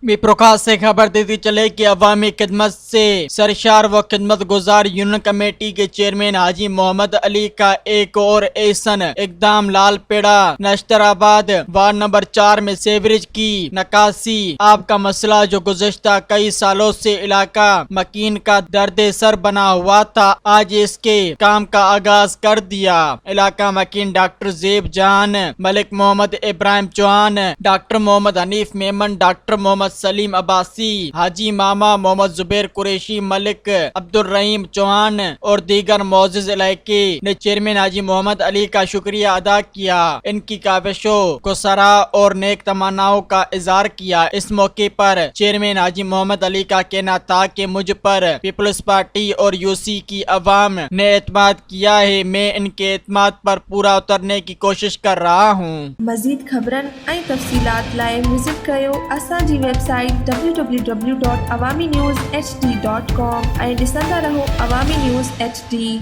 विप्रोखा से खबर देती चले कि अवामी खिदमत से सरशार व खिदमत गुजार यूनियन कमेटी के चेयरमैन हाजी मोहम्मद अली का एक और एहसन इकदाम लालपेड़ा नश्तराबाद वार्ड नंबर 4 में सेवरेज की नकासी आपका मसला जो गुज़श्ता कई सालों से इलाका मकीन का दर्द सर बना हुआ था, आज इसके काम का आगाज कर दिया। इलाका मकीन डॉक्टर जेब जान, मलिक मोहम्मद इब्राहिम चौहान, डॉक्टर मोहम्मद हनीफ मेमन, डॉक्टर मोहम्मद सलीम अब्बासी, हाजी मामा मोहम्मद जुबैर कुरैशी, मलिक अब्दुल रहीम चौहान और दीगर मौजूद इलाके ने चेयरमैन हाजी मोहम्मद अली का शुक्रिया अदा किया, इनकी काविशों को सराहा और नेक तमन्नाओं का इजहार किया। इस मौके पर चेयरमैन हाजी मोहम्मद अली का कहना था कि मुझ पर पीपल्स पार्टी और यूसी की अवाम ने एतमाद किया है, मैं इनके एतमाद पर पूरा उतरने की कोशिश कर रहा हूँ। मज़ीद ख़बरन ऐं तफ़सीलात लाइ विज़िट कयो असांजी वेबसाइट www.awamiNewsHD.com ऐं ॾिसंदा रहो अवामी न्यूज़ HD।